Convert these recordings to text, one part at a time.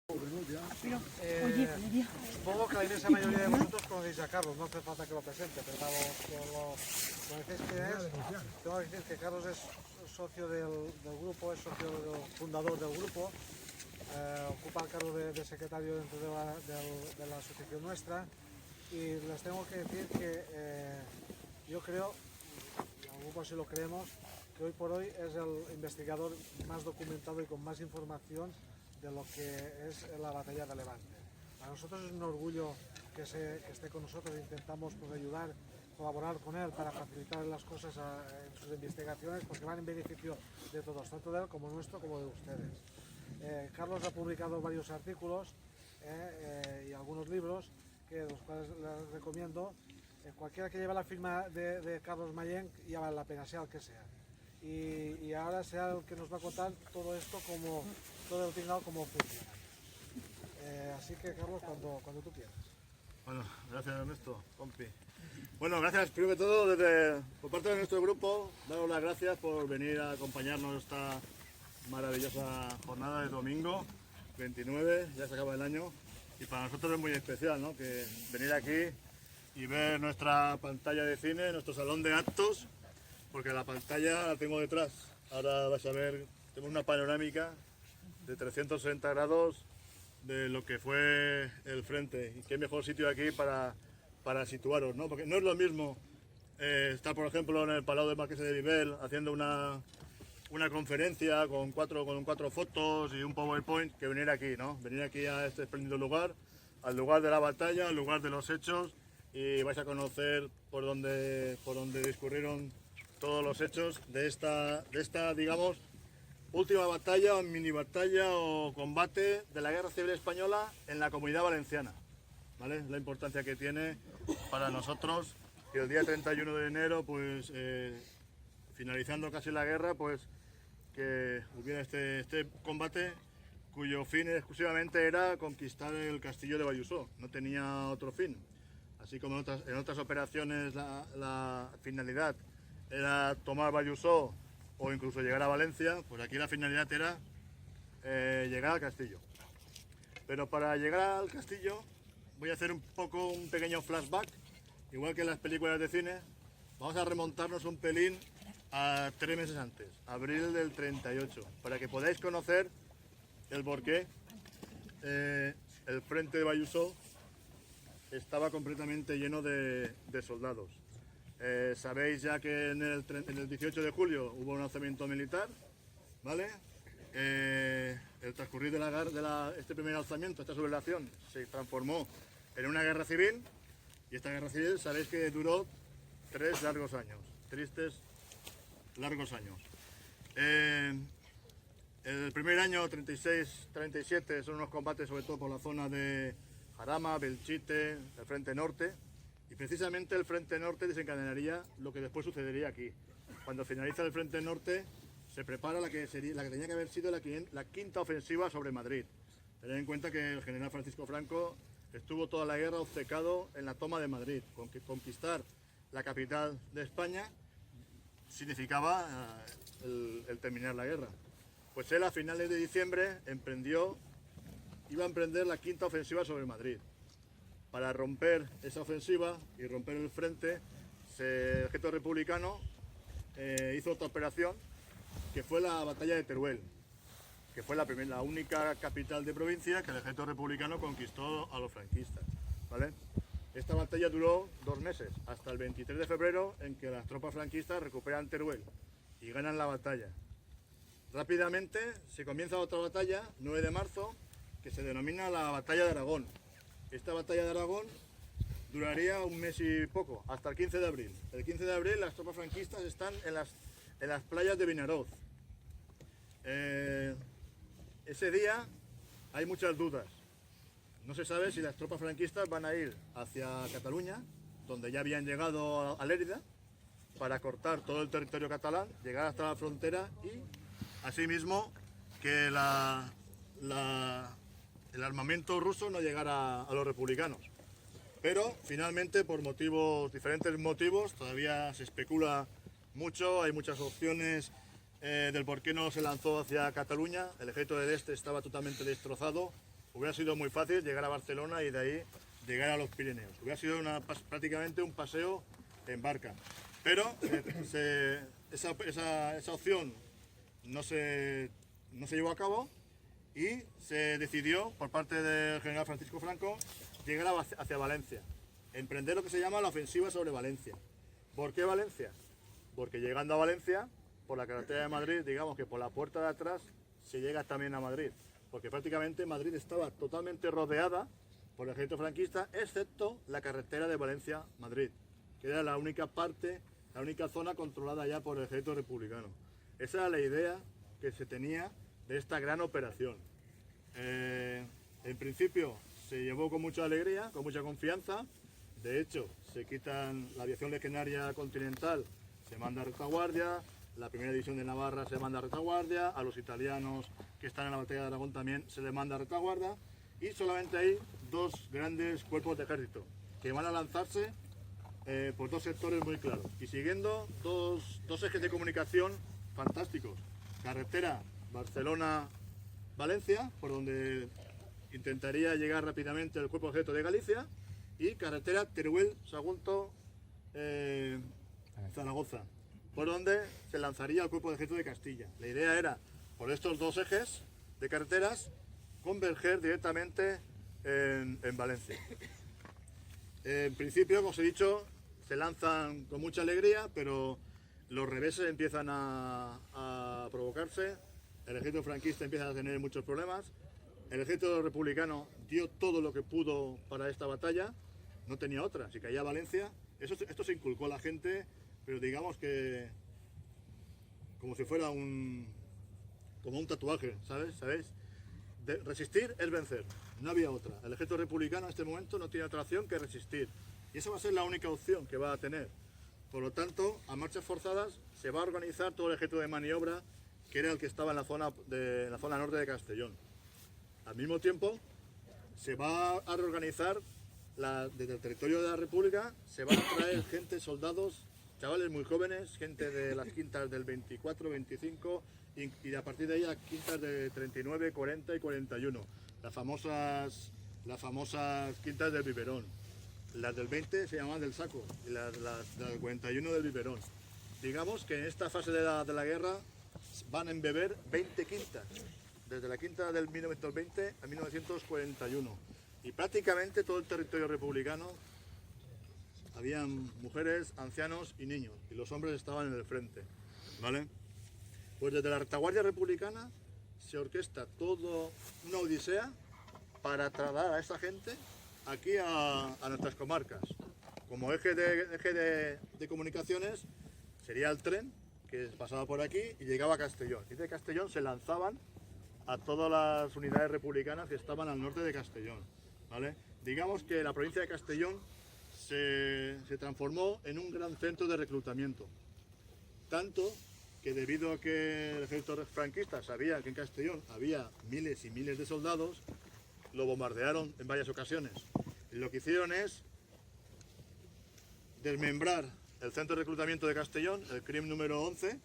Supongo que la inmensa mayoría de vosotros conocéis a Carlos, no hace falta que lo presente, pero conocéis quién es. Tengo que decir que Carlos es socio del grupo, es socio fundador del grupo, ocupa el cargo de secretario dentro de la asociación nuestra, y les tengo que decir que yo creo, y al grupo así lo creemos, que hoy por hoy es el investigador más documentado y con más información de lo que es la batalla de Levante. Para nosotros es un orgullo que esté con nosotros, intentamos ayudar, colaborar con él para facilitar las cosas en sus investigaciones, porque van en beneficio de todos, tanto de él como nuestro como de ustedes. Carlos ha publicado varios artículos y algunos libros, los cuales les recomiendo. Cualquiera que lleve la firma de Carlos Mayenc ya vale la pena, sea el que sea. Y ahora sea el que nos va a contar todo esto, como todo el tinglado, cómo funciona. Así que, Carlos, cuando tú quieras. Bueno, gracias Ernesto, compi. Bueno, gracias primero de todo por parte de nuestro grupo, daros las gracias por venir a acompañarnos esta maravillosa jornada de domingo 29, ya se acaba el año, y para nosotros es muy especial, ¿no?, que venir aquí y ver nuestra pantalla de cine, nuestro salón de actos, porque la pantalla la tengo detrás. Ahora vais a ver, tenemos una panorámica de 360 grados de lo que fue el frente, y qué mejor sitio aquí para situaros, ¿no? Porque no es lo mismo estar, por ejemplo, en el Palau de Marqués de Viver haciendo una conferencia con cuatro fotos y un PowerPoint, que venir aquí, ¿no? Venir aquí a este espléndido lugar, al lugar de la batalla, al lugar de los hechos, y vais a conocer por dónde discurrieron todos los hechos de esta, digamos, última batalla o mini batalla o combate de la Guerra Civil Española en la Comunidad Valenciana, ¿vale? La importancia que tiene para nosotros que el día 31 de enero, pues finalizando casi la guerra, pues que hubiera este combate cuyo fin exclusivamente era conquistar el castillo de Bayusó, no tenía otro fin. Así como en otras operaciones la finalidad era tomar Bayusó o incluso llegar a Valencia, pues aquí la finalidad era llegar al castillo. Pero para llegar al castillo voy a hacer un pequeño flashback, igual que en las películas de cine. Vamos a remontarnos un pelín a 3 meses antes, abril del 38, para que podáis conocer el porqué el frente de Bayusó estaba completamente lleno de soldados. Sabéis ya que en el 18 de julio hubo un alzamiento militar, ¿vale? El transcurrir de este primer alzamiento, esta sublevación, se transformó en una guerra civil, y esta guerra civil sabéis que duró 3 largos años, tristes largos años. El primer año, 36-37, son unos combates sobre todo por la zona de Jarama, Belchite, el frente norte, y precisamente el frente norte desencadenaría lo que después sucedería aquí. Cuando finaliza el frente norte, se prepara la que tenía que haber sido la quinta ofensiva sobre Madrid. Tened en cuenta que el general Francisco Franco estuvo toda la guerra obcecado en la toma de Madrid. Conquistar la capital de España significaba el terminar la guerra. Pues él a finales de diciembre iba a emprender la quinta ofensiva sobre Madrid. Para romper esa ofensiva y romper el frente, el ejército republicano hizo otra operación, que fue la batalla de Teruel, que fue la única capital de provincia que el ejército republicano conquistó a los franquistas, ¿vale? Esta batalla duró 2 meses, hasta el 23 de febrero, en que las tropas franquistas recuperan Teruel y ganan la batalla. Rápidamente se comienza otra batalla, 9 de marzo, que se denomina la Batalla de Aragón. Esta batalla de Aragón duraría 1 mes y poco, hasta el 15 de abril. El 15 de abril las tropas franquistas están en las playas de Vinaroz. Ese día hay muchas dudas. No se sabe si las tropas franquistas van a ir hacia Cataluña, donde ya habían llegado a Lérida, para cortar todo el territorio catalán, llegar hasta la frontera y, asimismo, que el armamento ruso no llegara a los republicanos. Pero finalmente, por diferentes motivos, todavía se especula mucho, hay muchas opciones del por qué no se lanzó hacia Cataluña. El ejército del Este estaba totalmente destrozado, hubiera sido muy fácil llegar a Barcelona y de ahí llegar a los Pirineos. Hubiera sido prácticamente un paseo en barca. Pero esa opción no se llevó a cabo y se decidió por parte del general Francisco Franco llegar hacia Valencia, emprender lo que se llama la ofensiva sobre Valencia. ¿Por qué Valencia? Porque llegando a Valencia, por la carretera de Madrid, digamos que por la puerta de atrás se llega también a Madrid, porque prácticamente Madrid estaba totalmente rodeada por el ejército franquista, excepto la carretera de Valencia-Madrid, que era la única parte, la única zona controlada ya por el ejército republicano. Esa era la idea que se tenía de esta gran operación. En principio se llevó con mucha alegría, con mucha confianza. De hecho, se quitan la aviación legionaria continental, se manda a retaguardia, la primera división de Navarra se manda a retaguardia, a los italianos que están en la batalla de Aragón también se les manda a retaguardia, y solamente hay dos grandes cuerpos de ejército que van a lanzarse por dos sectores muy claros y siguiendo dos ejes de comunicación fantásticos: carretera Barcelona-Valencia, por donde intentaría llegar rápidamente el cuerpo de ejército de Galicia, y carretera Teruel-Sagunto-Zaragoza, por donde se lanzaría el cuerpo de ejército de Castilla. La idea era, por estos dos ejes de carreteras, converger directamente en Valencia. En principio, como os he dicho, se lanzan con mucha alegría, pero los reveses empiezan a provocarse, el ejército franquista empieza a tener muchos problemas, el ejército republicano dio todo lo que pudo para esta batalla, no tenía otra, si caía Valencia, esto se inculcó a la gente, pero digamos que como si fuera como un tatuaje, ¿sabéis? Resistir es vencer, no había otra. El ejército republicano en este momento no tiene otra opción que resistir. Y esa va a ser la única opción que va a tener. Por lo tanto, a marchas forzadas se va a organizar todo el ejército de maniobra, que era el que estaba en la zona norte de Castellón. Al mismo tiempo, se va a reorganizar desde el territorio de la República, se van a traer gente, soldados, chavales muy jóvenes, gente de las quintas del 24, 25 y a partir de ahí a quintas de 39, 40 y 41. Las famosas quintas del biberón. Las del 20 se llamaban del saco y las del 41 del biberón. Digamos que en esta fase de la guerra van a embeber 20 quintas, desde la quinta del 1920 a 1941. Y prácticamente todo el territorio republicano habían mujeres, ancianos y niños, y los hombres estaban en el frente, ¿vale? Pues desde la retaguardia republicana se orquesta toda una odisea para trasladar a esta gente aquí a nuestras comarcas. Como eje de comunicaciones sería el tren que pasaba por aquí y llegaba a Castellón. Y de Castellón se lanzaban a todas las unidades republicanas que estaban al norte de Castellón, ¿vale? Digamos que la provincia de Castellón se transformó en un gran centro de reclutamiento. Tanto que debido a que el ejército franquista sabía que en Castellón había miles y miles de soldados, lo bombardearon en varias ocasiones. Y lo que hicieron es desmembrar el centro de reclutamiento de Castellón, el CRIM número 11,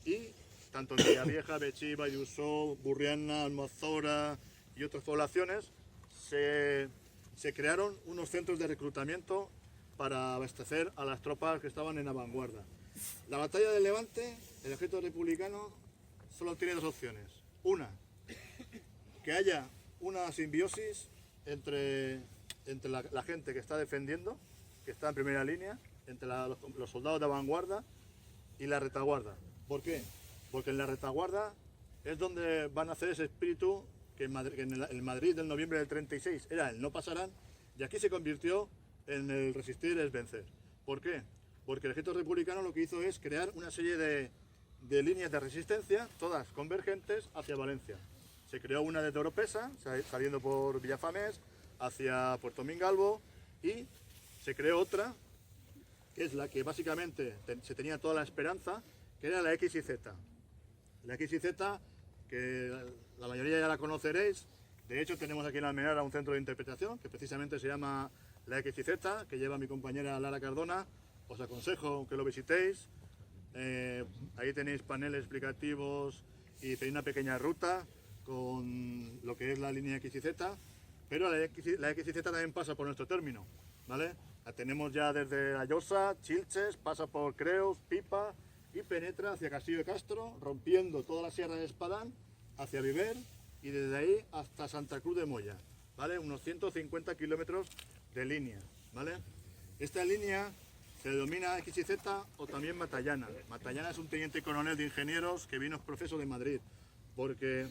y tanto en Villavieja, Betxí, Vallhusó, Burriana, Almazora y otras poblaciones se crearon unos centros de reclutamiento para abastecer a las tropas que estaban en la vanguardia. La batalla del Levante, el ejército republicano solo tiene dos opciones. Una, que haya una simbiosis entre la gente que está defendiendo, que está en primera línea, entre los soldados de vanguardia y la retaguardia. ¿Por qué? Porque en la retaguardia es donde van a hacer ese espíritu que en el Madrid del noviembre del 36 era el no pasarán, y aquí se convirtió en el resistir es vencer. ¿Por qué? Porque el ejército republicano lo que hizo es crear una serie de líneas de resistencia, todas convergentes hacia Valencia. Se creó una de Oropesa, saliendo por Villafamés, hacia Puerto Mingalvo, y se creó otra, que es la que básicamente se tenía toda la esperanza, que era la X y Z. La X y Z, que la mayoría ya la conoceréis. De hecho, tenemos aquí en Almenara un centro de interpretación que precisamente se llama la X y Z, que lleva mi compañera Lara Cardona. Os aconsejo que lo visitéis. Ahí tenéis paneles explicativos y tenéis una pequeña ruta. con lo que es la línea X y Z, pero la X y Z también pasa por nuestro término, ¿vale? La tenemos ya desde Allosa, Chilches, pasa por Creus, Pipa y penetra hacia Castillo de Castro, rompiendo toda la Sierra de Espadán hacia Viver y desde ahí hasta Santa Cruz de Moya, ¿vale? Unos 150 kilómetros de línea, ¿vale? Esta línea se denomina X y Z o también Matallana. Matallana es un teniente coronel de ingenieros que vino profeso de Madrid, porque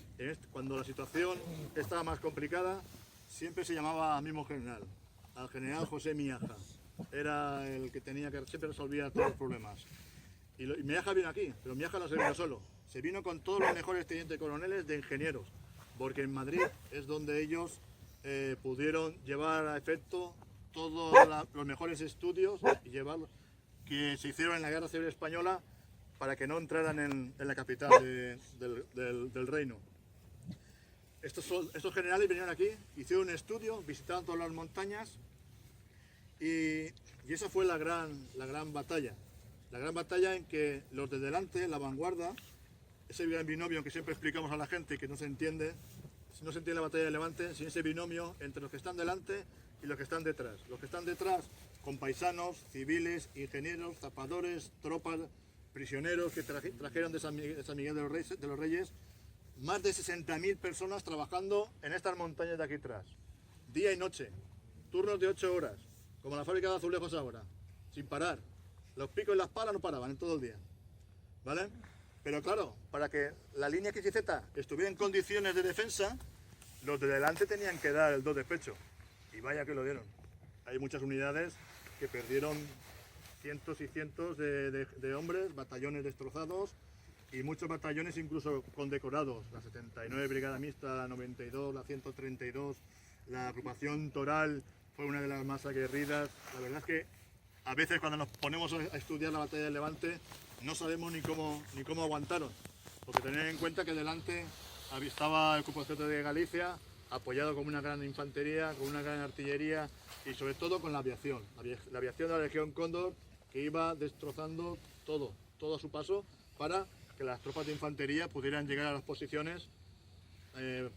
cuando la situación estaba más complicada, siempre se llamaba al mismo general, al general José Miaja. Era el que siempre resolvía todos los problemas. Y Miaja vino aquí, pero Miaja no se vino solo, se vino con todos los mejores tenientes coroneles de ingenieros, porque en Madrid es donde ellos pudieron llevar a efecto todos los mejores estudios y llevarlos que se hicieron en la Guerra Civil Española para que no entraran en la capital del reino. Estos generales vinieron aquí, hicieron un estudio, visitaron todas las montañas y esa fue la gran batalla. La gran batalla en que los de delante, la vanguardia, ese gran binomio que siempre explicamos a la gente que no se entiende la batalla de Levante sin ese binomio entre los que están delante y los que están detrás. Los que están detrás con paisanos, civiles, ingenieros, zapadores, tropas, prisioneros que trajeron de San Miguel de los Reyes, más de 60.000 personas trabajando en estas montañas de aquí atrás, día y noche, turnos de 8 horas, como la fábrica de azulejos ahora, sin parar. Los picos y las palas no paraban en todo el día, ¿vale? Pero claro, para que la línea X y Z estuviera en condiciones de defensa, los de delante tenían que dar el 2 de pecho. Y vaya que lo dieron. Hay muchas unidades que perdieron cientos y cientos de hombres, batallones destrozados y muchos batallones incluso condecorados. La 79 Brigada Mixta, la 92, la 132, la agrupación Toral fue una de las más aguerridas. La verdad es que a veces cuando nos ponemos a estudiar la batalla del Levante no sabemos ni cómo aguantaron. Porque tener en cuenta que delante estaba el Cuerpo de Galicia, apoyado con una gran infantería, con una gran artillería y sobre todo con la aviación. La aviación de la Legión Cóndor que iba destrozando todo a su paso para que las tropas de infantería pudieran llegar a las posiciones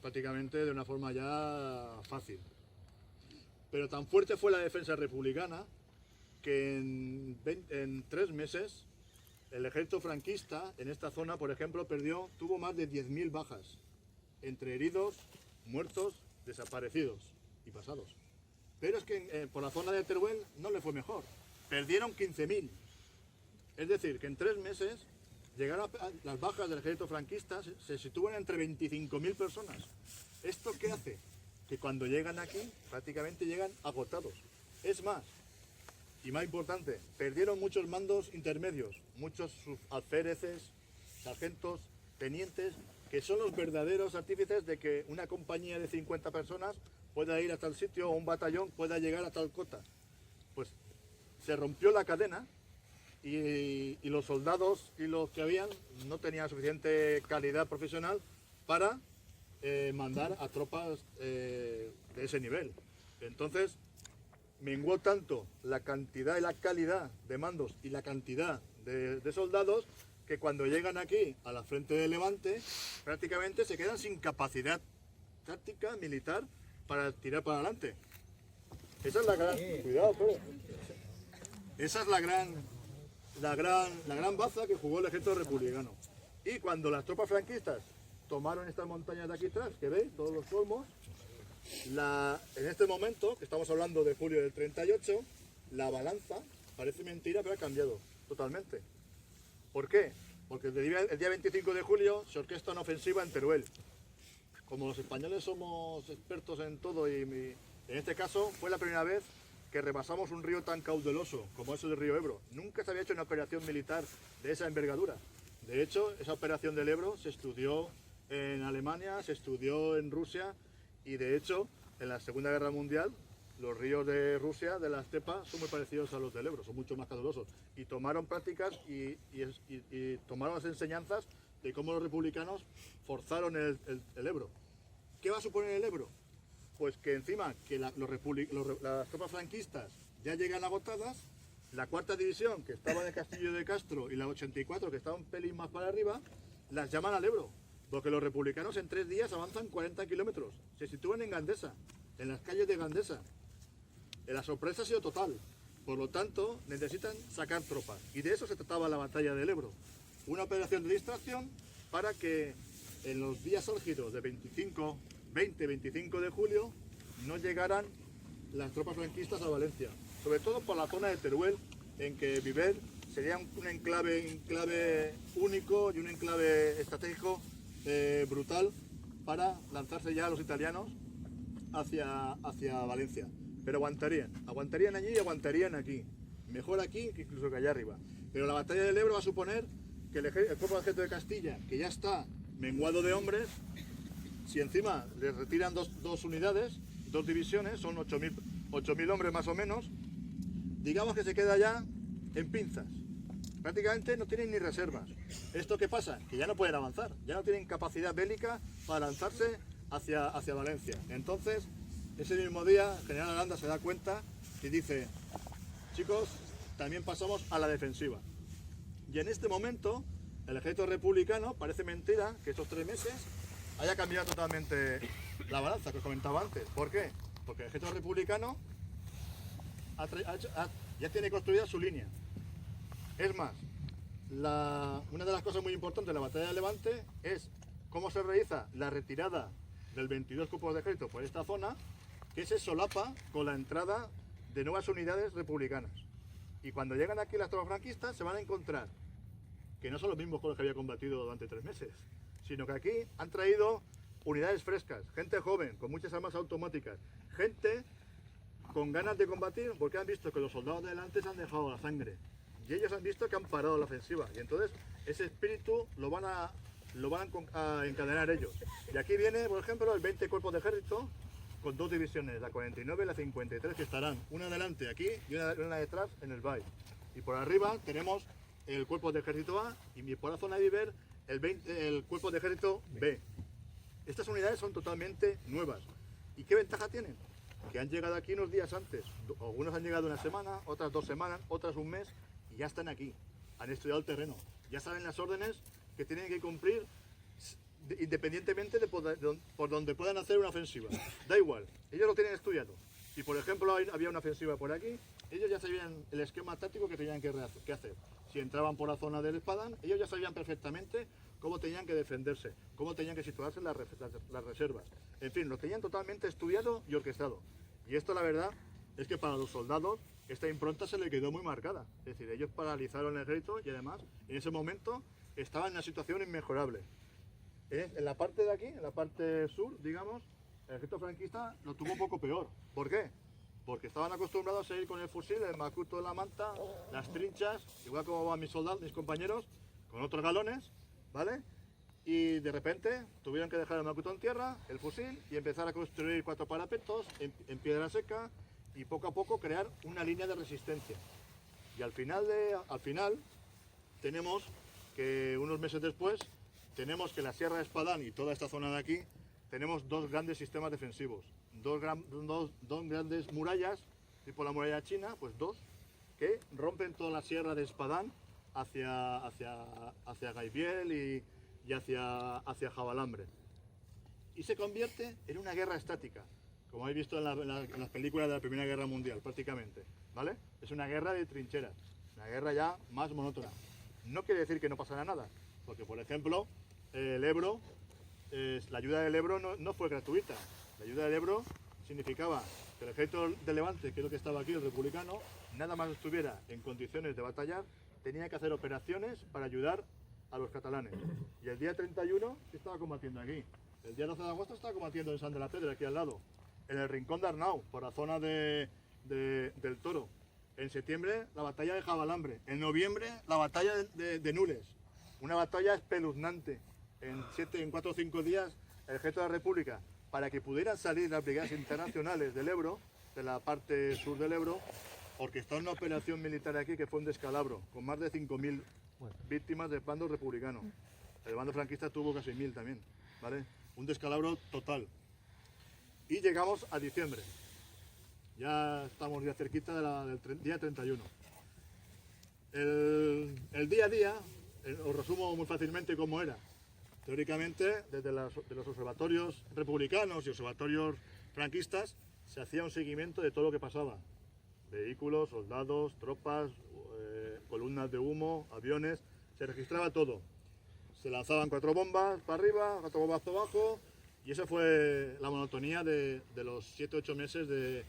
prácticamente de una forma ya fácil. Pero tan fuerte fue la defensa republicana que en 3 meses el ejército franquista en esta zona, por ejemplo, tuvo más de 10.000 bajas, entre heridos, muertos, desaparecidos y pasados. Pero es que por la zona de Teruel no le fue mejor. Perdieron 15.000. Es decir, que en 3 meses llegaron las bajas del ejército franquista se sitúan entre 25.000 personas. ¿Esto qué hace? Que cuando llegan aquí prácticamente llegan agotados. Es más, y más importante, perdieron muchos mandos intermedios, muchos alféreces, sargentos, tenientes, que son los verdaderos artífices de que una compañía de 50 personas pueda ir a tal sitio o un batallón pueda llegar a tal cota. Pues se rompió la cadena y los soldados y los que habían no tenían suficiente calidad profesional para mandar a tropas de ese nivel. Entonces menguó tanto la cantidad y la calidad de mandos y la cantidad de soldados que cuando llegan aquí a la frente de Levante prácticamente se quedan sin capacidad táctica militar para tirar para adelante. Esa es la gran... Cuidado, pero... Esa es la gran baza que jugó el ejército republicano. Y cuando las tropas franquistas tomaron estas montañas de aquí atrás, que veis, todos los colmos, en este momento, que estamos hablando de julio del 38, la balanza, parece mentira, pero ha cambiado totalmente. ¿Por qué? Porque el día 25 de julio se orquesta una ofensiva en Teruel. Como los españoles somos expertos en todo y en este caso fue la primera vez que rebasamos un río tan caudaloso como es el río Ebro. Nunca se había hecho una operación militar de esa envergadura. De hecho, esa operación del Ebro se estudió en Alemania, se estudió en Rusia y de hecho en la Segunda Guerra Mundial los ríos de Rusia, de la estepa, son muy parecidos a los del Ebro, son mucho más caudalosos. Y tomaron prácticas y tomaron las enseñanzas de cómo los republicanos forzaron el Ebro. ¿Qué va a suponer el Ebro? Pues que encima que las tropas franquistas ya llegan agotadas, la 4ª división que estaba en el Castillo de Castro y la 84 que estaba un pelín más para arriba, las llaman al Ebro. Porque los republicanos en 3 días avanzan 40 kilómetros. Se sitúan en Gandesa, en las calles de Gandesa. La sorpresa ha sido total. Por lo tanto, necesitan sacar tropas. Y de eso se trataba la batalla del Ebro. Una operación de distracción para que en los días álgidos de 20-25 de julio no llegaran las tropas franquistas a Valencia. Sobre todo por la zona de Teruel, en que Viver sería un enclave único y un enclave estratégico brutal para lanzarse ya los italianos hacia Valencia. Pero aguantarían allí y aguantarían aquí. Mejor aquí que incluso que allá arriba. Pero la batalla del Ebro va a suponer que el cuerpo de ejército de Castilla, que ya está menguado de hombres, si encima les retiran dos unidades, 2 divisiones, son 8.000 hombres más o menos, digamos que se queda ya en pinzas. Prácticamente no tienen ni reservas. ¿Esto qué pasa? Que ya no pueden avanzar, ya no tienen capacidad bélica para lanzarse hacia Valencia. Entonces, ese mismo día, el general Aranda se da cuenta y dice: chicos, también pasamos a la defensiva. Y en este momento, el ejército republicano, parece mentira que estos 3 meses haya cambiado totalmente la balanza que os comentaba antes. ¿Por qué? Porque el ejército republicano ya tiene construida su línea. Es más, una de las cosas muy importantes de la batalla de Levante es cómo se realiza la retirada del 22 cuerpos de ejército por esta zona, que se solapa con la entrada de nuevas unidades republicanas. Y cuando llegan aquí las tropas franquistas se van a encontrar que no son los mismos con los que había combatido durante 3 meses, sino que aquí han traído unidades frescas, gente joven, con muchas armas automáticas, gente con ganas de combatir porque han visto que los soldados de delante se han dejado la sangre. Y ellos han visto que han parado la ofensiva. Y entonces ese espíritu lo van a encadenar ellos. Y aquí viene, por ejemplo, el 20 cuerpos de ejército con 2 divisiones, la 49 y la 53, que estarán una delante aquí y una detrás en el Bay. Y por arriba tenemos el cuerpo de ejército A y por la zona de Viver el cuerpo de ejército B. Estas unidades son totalmente nuevas. ¿Y qué ventaja tienen? Que han llegado aquí unos días antes. Algunos han llegado 1 semana, otras 2 semanas, otras 1 mes y ya están aquí. Han estudiado el terreno. Ya saben las órdenes que tienen que cumplir independientemente de por donde puedan hacer una ofensiva. Da igual, ellos lo tienen estudiado. Y por ejemplo había una ofensiva por aquí, ellos ya sabían el esquema táctico que tenían que hacer. Si entraban por la zona del Espadán, ellos ya sabían perfectamente cómo tenían que defenderse, cómo tenían que situarse las reservas. En fin, lo tenían totalmente estudiado y orquestado. Y esto, la verdad, es que para los soldados esta impronta se le quedó muy marcada. Es decir, ellos paralizaron el ejército y además en ese momento estaban en una situación inmejorable. En la parte de aquí, en la parte sur, digamos, el ejército franquista lo tuvo un poco peor. ¿Por qué? Porque estaban acostumbrados a ir con el fusil, el macuto de la manta, las trinchas, igual como van mis soldados, mis compañeros, con otros galones, ¿vale? Y de repente tuvieron que dejar el macuto en tierra, el fusil, y empezar a construir 4 parapetos en piedra seca y poco a poco crear una línea de resistencia. Y al final tenemos que unos meses después tenemos que la Sierra de Espadán y toda esta zona de aquí tenemos 2 grandes sistemas defensivos, dos grandes murallas, tipo la muralla china, pues 2, que rompen toda la Sierra de Espadán hacia Gaibiel y hacia Jabalambre. Y se convierte en una guerra estática, como habéis visto en las películas de la Primera Guerra Mundial, prácticamente, ¿vale? Es una guerra de trincheras, una guerra ya más monótona. No quiere decir que no pasará nada, porque por ejemplo, el Ebro, la ayuda del Ebro no fue gratuita. La ayuda del Ebro significaba que el ejército de Levante, que es lo que estaba aquí, el republicano, nada más estuviera en condiciones de batallar, tenía que hacer operaciones para ayudar a los catalanes. Y el día 31 estaba combatiendo aquí. El día 12 de agosto estaba combatiendo en San de la Pedra, aquí al lado. En el rincón de Arnau, por la zona del Toro. En septiembre, la batalla de Jabalambre. En noviembre, la batalla de Nules. Una batalla espeluznante. En 4 o 5 días, el ejército de la República, para que pudieran salir las brigadas internacionales del Ebro, de la parte sur del Ebro, orquestó una operación militar aquí que fue un descalabro, con más de 5.000 víctimas del bando republicano. El bando franquista tuvo casi 1.000 también, ¿vale? Un descalabro total. Y llegamos a diciembre. Ya estamos ya cerquita del día 31. El día a día, os resumo muy fácilmente cómo era. Teóricamente, desde de los observatorios republicanos y observatorios franquistas, se hacía un seguimiento de todo lo que pasaba. Vehículos, soldados, tropas, columnas de humo, aviones, se registraba todo. Se lanzaban 4 bombas para arriba, 4 bombas para abajo, y esa fue la monotonía de los 7-8 meses de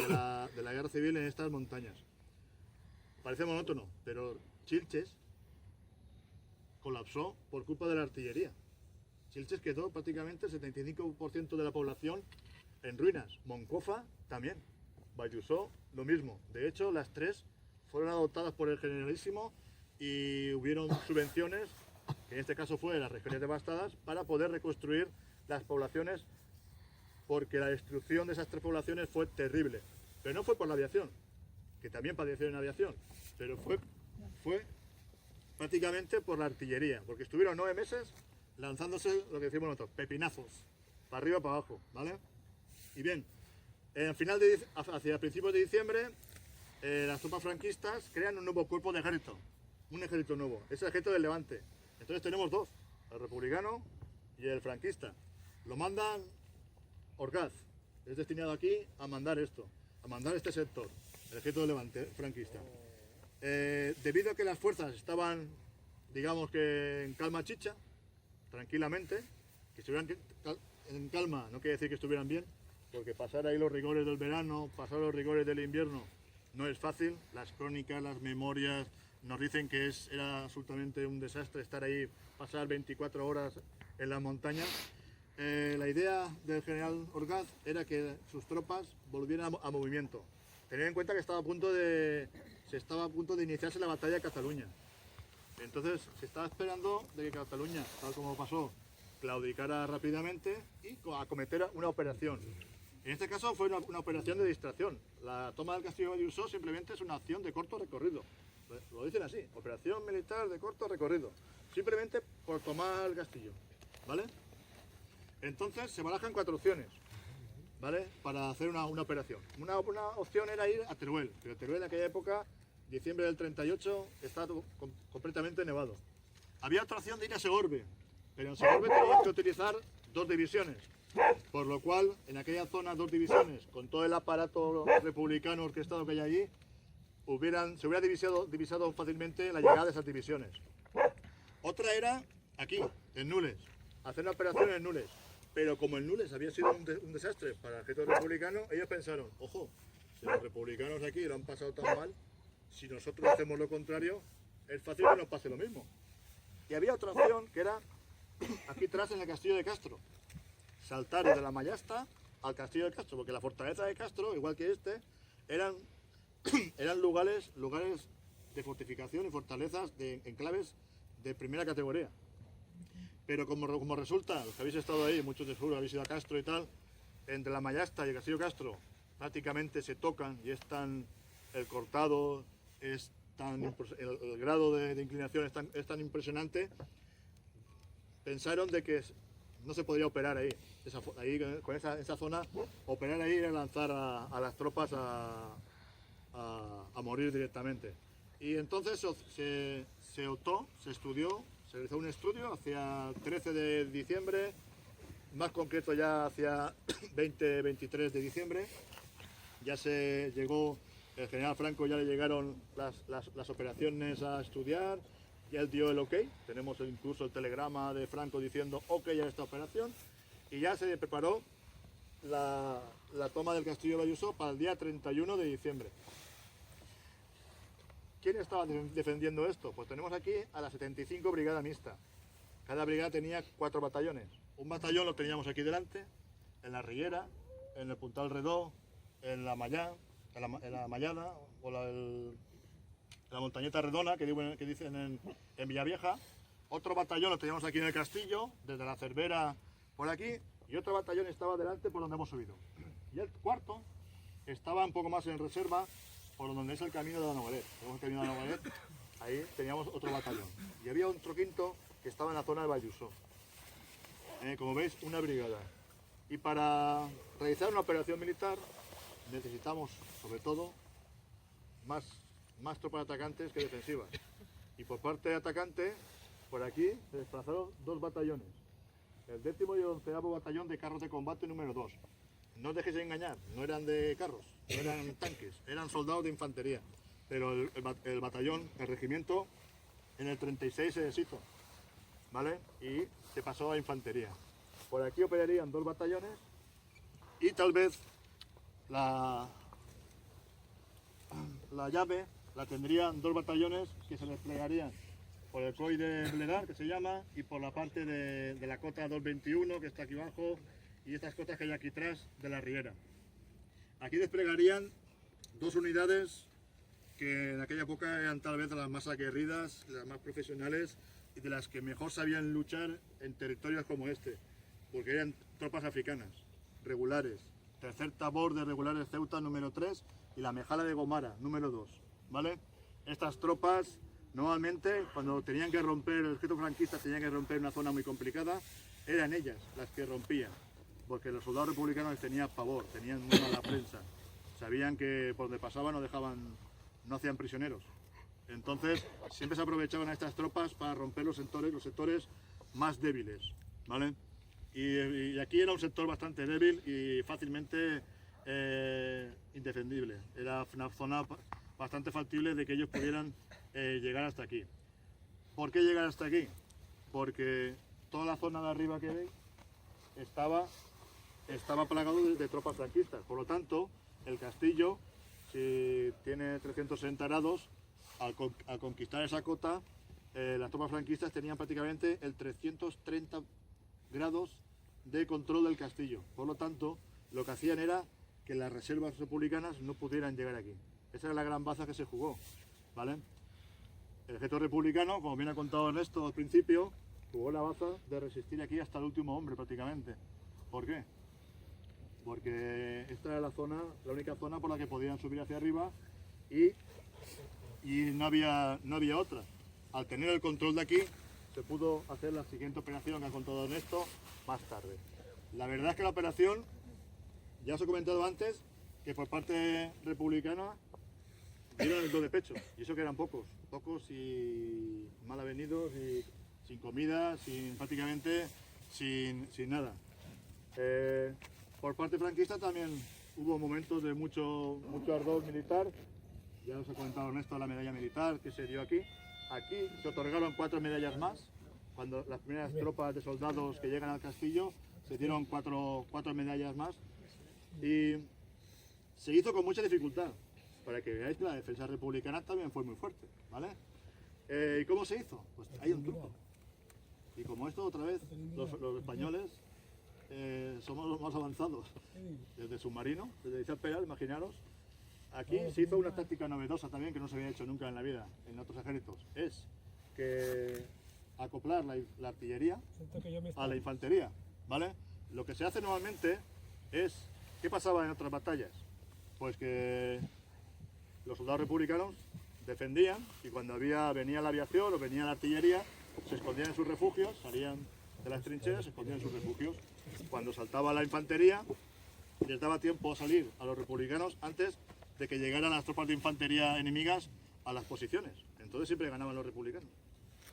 la guerra civil en estas montañas. Parece monótono, pero Chilches colapsó por culpa de la artillería. Chilches quedó prácticamente el 75% de la población en ruinas. Moncofa también. Valluzó lo mismo. De hecho, las 3 fueron adoptadas por el Generalísimo y hubieron subvenciones, que en este caso fue las regiones devastadas, para poder reconstruir las poblaciones, porque la destrucción de esas 3 poblaciones fue terrible. Pero no fue por la aviación, que también padecieron en aviación, pero fue prácticamente por la artillería, porque estuvieron 9 meses lanzándose lo que decimos nosotros, pepinazos, para arriba, para abajo, ¿vale? Y bien, hacia principios de diciembre, las tropas franquistas crean un nuevo cuerpo de ejército, un ejército nuevo, es el ejército del Levante. Entonces tenemos 2, el republicano y el franquista. Lo mandan Orgaz, es destinado aquí a mandar esto, a mandar este sector, el ejército del Levante franquista. Debido a que las fuerzas estaban, digamos que en calma chicha, tranquilamente, que estuvieran en calma no quiere decir que estuvieran bien, porque pasar ahí los rigores del verano, pasar los rigores del invierno, no es fácil. Las crónicas, las memorias nos dicen que era absolutamente un desastre estar ahí, pasar 24 horas en las montañas. La idea del general Orgaz era que sus tropas volvieran a movimiento. Tened en cuenta que se estaba a punto de iniciarse la batalla de Cataluña. Entonces se estaba esperando de que Cataluña, tal como pasó, claudicara rápidamente y acometer una operación. En este caso fue una operación de distracción. La toma del castillo de Valluzó simplemente es una acción de corto recorrido. Lo dicen así, operación militar de corto recorrido. Simplemente por tomar el castillo, ¿vale? Entonces se barajan 4 opciones, ¿vale? Para hacer una operación. Una opción era ir a Teruel, pero Teruel en aquella época, diciembre del 38, estaba completamente nevado. Había otra opción de ir a Segorbe, pero en Segorbe teníamos que utilizar 2 divisiones. Por lo cual, en aquella zona, 2 divisiones, con todo el aparato republicano orquestado que hay allí, se hubiera divisado fácilmente la llegada de esas divisiones. Otra era aquí, en Nules, hacer una operación en Nules. Pero como en Nules había sido un desastre para el ejército republicano, ellos pensaron, ojo, si los republicanos aquí lo han pasado tan mal, si nosotros hacemos lo contrario, es fácil que nos pase lo mismo. Y había otra opción que era aquí atrás en el castillo de Castro. Saltar desde la Mayasta al castillo de Castro, porque la fortaleza de Castro, igual que este, eran lugares de fortificación y fortalezas de enclaves de primera categoría. Pero como resulta, los que habéis estado ahí, muchos de seguro habéis ido a Castro y tal, entre la Mayasta y el castillo de Castro prácticamente se tocan y el cortado, el grado de inclinación es tan impresionante. Pensaron de que no se podría operar ahí. Con esa zona, operar ahí era lanzar a las tropas a morir directamente. Y entonces se realizó un estudio hacia el 13 de diciembre, más concreto ya hacia 20-23 de diciembre. Ya se llegó, el general Franco ya le llegaron las operaciones a estudiar. Ya él dio el ok, tenemos incluso el telegrama de Franco diciendo ok a esta operación, y ya se preparó la toma del castillo de Valluzó para el día 31 de diciembre. ¿Quién estaba defendiendo esto? Pues tenemos aquí a la 75 Brigada Mixta. Cada brigada tenía 4 batallones. Un batallón lo teníamos aquí delante, en la Riera, en el Puntal Redó, en la Mayada, o la Montañeta Redona, que dicen en Villavieja. Otro batallón lo teníamos aquí en el castillo, desde la Cervera por aquí, y otro batallón estaba delante por donde hemos subido. Y el cuarto estaba un poco más en reserva, por donde es el camino de la Nogalet. Tenemos el camino de la Nogalet, ahí teníamos otro batallón. Y había otro quinto que estaba en la zona de Valluzó. Como veis, una brigada. Y para realizar una operación militar necesitamos, sobre todo, más tropas atacantes que defensivas. Y por parte de atacante, por aquí se desplazaron 2 batallones. el 10º y 11º batallón de carros de combate número 2. No os dejéis engañar, no eran de carros, no eran tanques, eran soldados de infantería. Pero el batallón, el regimiento, en el 36 se deshizo, ¿vale? Y se pasó a infantería. Por aquí operarían 2 batallones y tal vez la llave la tendrían 2 batallones que se desplegarían por el COI de Blerar, que se llama, y por la parte de la cota 221, que está aquí abajo, y estas cotas que hay aquí atrás de la Riera. Aquí desplegarían 2 unidades que en aquella época eran tal vez de las más aguerridas, las más profesionales y de las que mejor sabían luchar en territorios como este, porque eran tropas africanas, regulares, tercer tabor de regulares Ceuta número 3 y la Mejala de Gomara número 2, ¿vale? Estas tropas normalmente cuando tenían que romper, el ejército franquista tenía que romper una zona muy complicada, eran ellas las que rompían, porque los soldados republicanos les tenían pavor, tenían muy mala prensa, sabían que por donde pasaban no hacían prisioneros. Entonces siempre se aprovechaban a estas tropas para romper los sectores más débiles, ¿vale? Y aquí era un sector bastante débil y fácilmente indefendible. Era una zona bastante factible de que ellos pudieran llegar hasta aquí. ¿Por qué llegar hasta aquí? Porque toda la zona de arriba que veis estaba plagado de tropas franquistas. Por lo tanto, el castillo, si tiene 360 grados, al conquistar esa cota, las tropas franquistas tenían prácticamente el 330 grados de control del castillo. Por lo tanto, lo que hacían era que las reservas republicanas no pudieran llegar aquí. Esa era la gran baza que se jugó, ¿vale? El ejército republicano, como bien ha contado Ernesto al principio, jugó la baza de resistir aquí hasta el último hombre prácticamente. ¿Por qué? Porque esta era la única zona por la que podían subir hacia arriba y no había otra. Al tener el control de aquí, se pudo hacer la siguiente operación que ha contado Ernesto más tarde. La verdad es que la operación, ya os he comentado antes, que por parte republicana dieron el do de pecho, y eso que eran pocos y mal avenidos y sin comida, prácticamente sin nada. Por parte franquista también hubo momentos de mucho ardor militar. Ya os he comentado Ernesto la medalla militar que se dio aquí. Aquí se otorgaron 4 medallas más. Cuando las primeras tropas de soldados que llegan al castillo se dieron 4 medallas más. Y se hizo con mucha dificultad, para que veáis que la defensa republicana también fue muy fuerte, ¿vale? ¿Y cómo se hizo? Pues hay un truco. Y como esto otra vez, los españoles somos los más avanzados. Desde submarino, desde Izar Peral, imaginaros. Aquí se hizo una táctica novedosa también que no se había hecho nunca en la vida, en otros ejércitos. Es que acoplar la artillería a la infantería, ¿vale? Lo que se hace normalmente es, ¿qué pasaba en otras batallas? Pues que los soldados republicanos defendían y cuando venía la aviación o venía la artillería, se escondían en sus refugios, salían de las trincheras, se escondían en sus refugios. Cuando saltaba la infantería, les daba tiempo a salir a los republicanos antes de que llegaran las tropas de infantería enemigas a las posiciones. Entonces siempre ganaban los republicanos,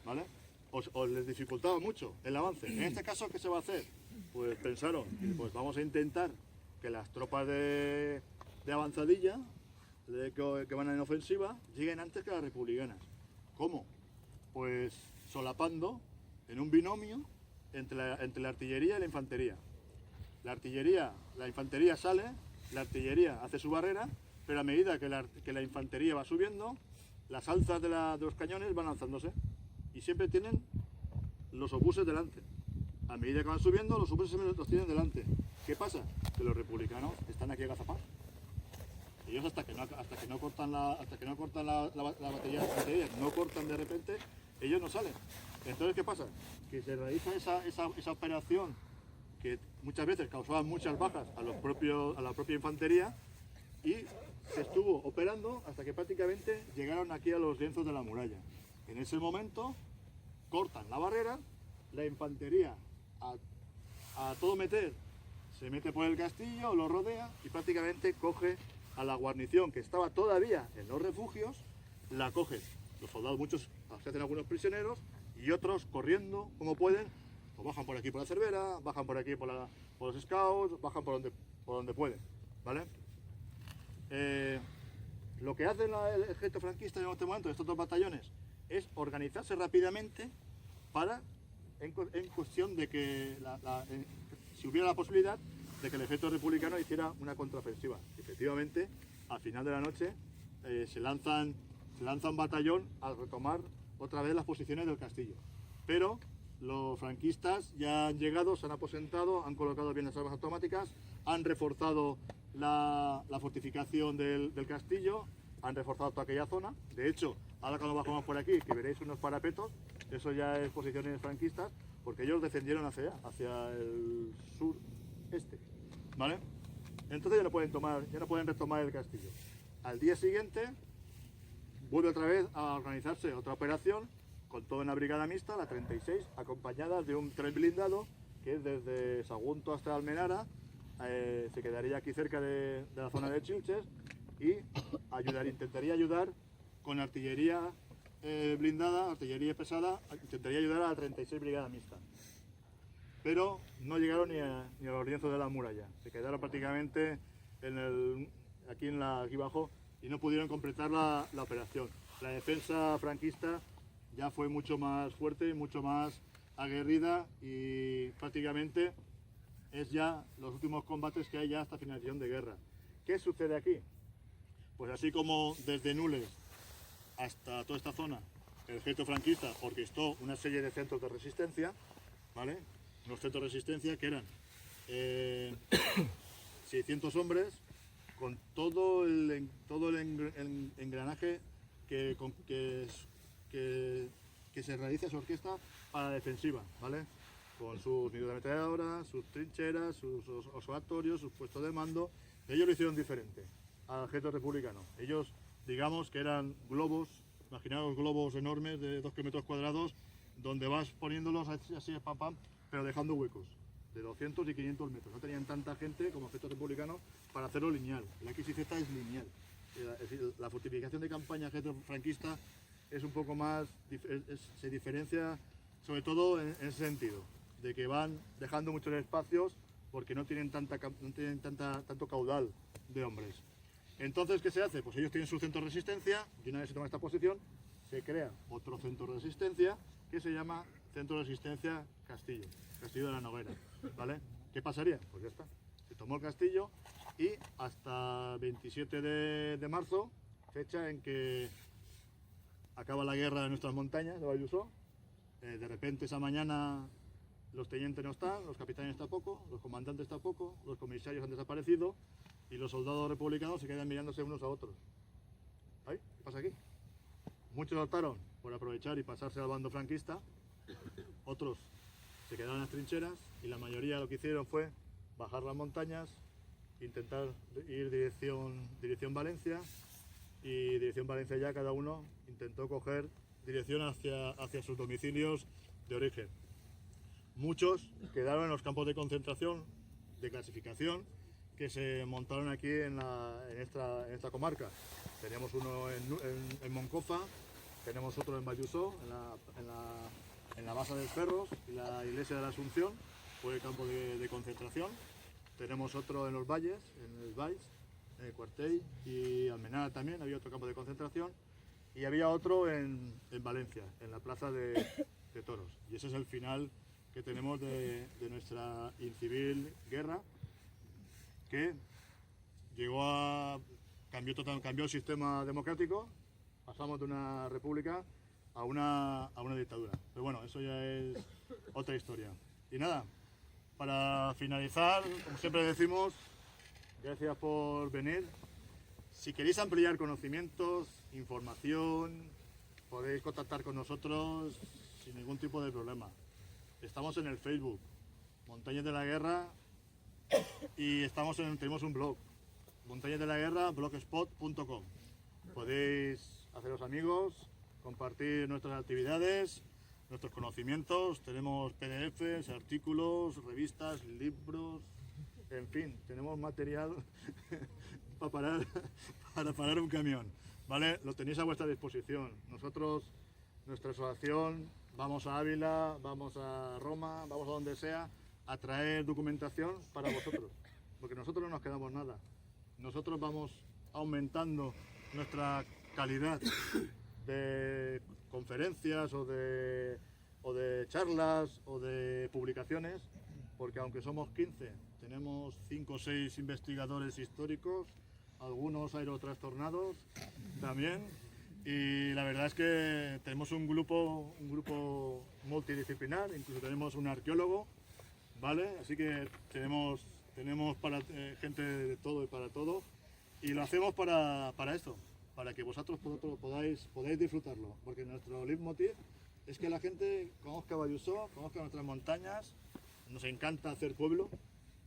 ¿vale? O les dificultaba mucho el avance. En este caso, ¿qué se va a hacer? Pues pensaron, pues vamos a intentar que las tropas de avanzadilla, que van en ofensiva, lleguen antes que las republicanas. ¿Cómo? Pues solapando en un binomio entre la artillería y la infantería. La infantería sale, la artillería hace su barrera, pero a medida que la infantería va subiendo, las alzas de los cañones van alzándose y siempre tienen los obuses delante. A medida que van subiendo, los obuses los tienen delante. ¿Qué pasa? Que los republicanos están aquí agazapados. Ellos hasta que no cortan la batería de infantería, no cortan de repente, ellos no salen. Entonces, ¿qué pasa? Que se realiza esa operación que muchas veces causaba muchas bajas a la propia infantería y se estuvo operando hasta que prácticamente llegaron aquí a los lienzos de la muralla. En ese momento cortan la barrera, la infantería a todo meter se mete por el castillo, lo rodea y prácticamente coge a la guarnición que estaba todavía en los refugios, la cogen. Los soldados, muchos se hacen algunos prisioneros y otros corriendo como pueden Pues bajan por aquí por la Cervera, bajan por aquí por los Scouts, bajan por donde pueden, ¿vale? Lo que hace el ejército franquista en este momento, estos dos batallones, es organizarse rápidamente para, en cuestión de que si hubiera la posibilidad de que el ejército republicano hiciera una contraofensiva. Efectivamente, al final de la noche se lanza un batallón a retomar otra vez las posiciones del castillo. Pero los franquistas ya han llegado, se han aposentado, han colocado bien las armas automáticas, han reforzado la fortificación del castillo, han reforzado toda aquella zona. De hecho, ahora cuando bajamos por aquí, que veréis unos parapetos, eso ya es posiciones franquistas, porque ellos descendieron hacia el sureste, ¿vale? Entonces ya no pueden retomar el castillo. Al día siguiente vuelve otra vez a organizarse otra operación con toda una brigada mixta, la 36, acompañada de un tren blindado que desde Sagunto hasta Almenara se quedaría aquí cerca de la zona de Chilches y intentaría ayudar con artillería blindada, artillería pesada, intentaría ayudar a la 36 brigada mixta. Pero no llegaron ni a los lienzos de la muralla, se quedaron prácticamente aquí abajo y no pudieron completar la operación. La defensa franquista ya fue mucho más fuerte, mucho más aguerrida y prácticamente es ya los últimos combates que hay ya hasta finalización de guerra. ¿Qué sucede aquí? Pues así como desde Nules hasta toda esta zona el ejército franquista orquestó una serie de centros de resistencia, ¿vale? Unos centros de resistencia que eran 600 hombres con todo el engranaje que se realiza su orquesta para la defensiva, ¿vale? Con sus nidos de ametralladora, sus trincheras, sus observatorios, sus puestos de mando. Ellos lo hicieron diferente al ejército republicano. Ellos, digamos que eran globos, imaginaos globos enormes de 2 kilómetros cuadrados, donde vas poniéndolos así, pam, pam, pero dejando huecos de 200 y 500 metros. No tenían tanta gente como ejército republicano para hacerlo lineal. La XYZ es lineal. Es decir, la fortificación de campaña ejército franquista es un poco más, se diferencia sobre todo en ese sentido, de que van dejando muchos espacios porque no tienen tanto caudal de hombres. Entonces, ¿qué se hace? Pues ellos tienen su centro de resistencia y una vez se toma esta posición, se crea otro centro de resistencia que se llama Centro de Resistencia Castillo de la Noguera, ¿vale? ¿Qué pasaría? Pues ya está, se tomó el castillo y hasta 27 de marzo, fecha en que acaba la guerra de nuestras montañas de Vallusó, de repente esa mañana los tenientes no están, los capitanes están poco, los comandantes están poco, los comisarios han desaparecido y los soldados republicanos se quedan mirándose unos a otros. ¿Ay? ¿Qué pasa aquí? Muchos optaron por aprovechar y pasarse al bando franquista, otros se quedaron en las trincheras y la mayoría lo que hicieron fue bajar las montañas, intentar ir dirección Valencia, y dirección Valencia ya cada uno intentó coger dirección hacia sus domicilios de origen. Muchos quedaron en los campos de concentración, de clasificación, que se montaron aquí en esta comarca. Tenemos uno en Moncofa, tenemos otro en Vallusó, en la Basa del Ferros y la Iglesia de la Asunción, fue el campo de concentración. Tenemos otro en los Valles, en el Valls, en el Cuartell y Almenara también, había otro campo de concentración. Y había otro en Valencia, en la plaza de Toros. Y ese es el final que tenemos de nuestra incivil guerra, que cambió el sistema democrático, pasamos de una república a una dictadura. Pero bueno, eso ya es otra historia. Y nada, para finalizar, como siempre decimos, gracias por venir. Si queréis ampliar conocimientos, información, podéis contactar con nosotros sin ningún tipo de problema. Estamos en el Facebook, Montañas de la Guerra, y tenemos un blog, Montañas de la Guerra, blogspot.com. Podéis haceros amigos, compartir nuestras actividades, nuestros conocimientos. Tenemos PDFs, artículos, revistas, libros, en fin, tenemos material para parar un camión, ¿vale? Lo tenéis a vuestra disposición. Nosotros, nuestra asociación, vamos a Ávila, vamos a Roma, vamos a donde sea, a traer documentación para vosotros, porque nosotros no nos quedamos nada. Nosotros vamos aumentando nuestra calidad de conferencias o de charlas o de publicaciones, porque aunque somos 15, tenemos 5 o 6 investigadores históricos, algunos aerotrastornados también, y la verdad es que tenemos un grupo multidisciplinar, incluso tenemos un arqueólogo, ¿vale? Así que tenemos para gente de todo y para todo, y lo hacemos para esto, para que vosotros podáis disfrutarlo, porque nuestro leitmotiv es que la gente conozca Valluzó, conozca nuestras montañas. Nos encanta hacer pueblo,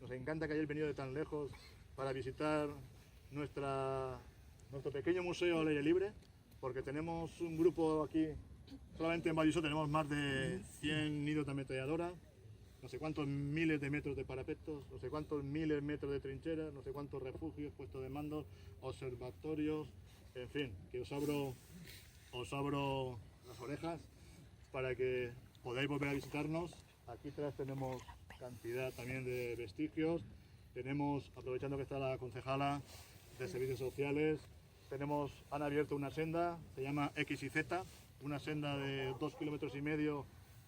nos encanta que hayáis venido de tan lejos para visitar nuestro pequeño museo al aire libre, porque tenemos un grupo aquí, solamente en Valluzó tenemos más de 100 nidos de ametralladora, no sé cuántos miles de metros de parapetos, no sé cuántos miles de metros de trincheras, no sé cuántos refugios, puestos de mando, observatorios, en fin, que os abro las orejas para que podáis volver a visitarnos. Aquí atrás tenemos cantidad también de vestigios. Tenemos, aprovechando que está la concejala de Servicios Sociales, han abierto una senda, se llama X y Z, una senda de 2,5 kilómetros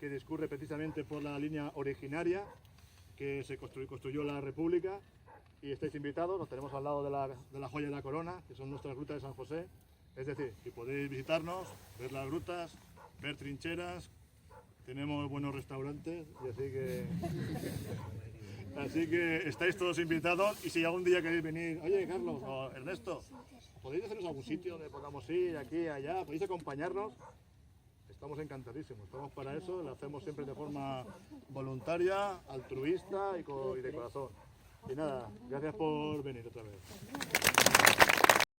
que discurre precisamente por la línea originaria que se construyó la República, y estáis invitados. Nos tenemos al lado de la Joya de la Corona, que son nuestras grutas de San José. Es decir, que podéis visitarnos, ver las grutas, ver trincheras, tenemos buenos restaurantes, y así que estáis todos invitados. Y si algún día queréis venir, oye Carlos o Ernesto, ¿podéis haceros algún sitio donde podamos ir, aquí, allá? ¿Podéis acompañarnos? Estamos encantadísimos, estamos para eso, lo hacemos siempre de forma voluntaria, altruista y de corazón. Y nada, gracias por venir otra vez.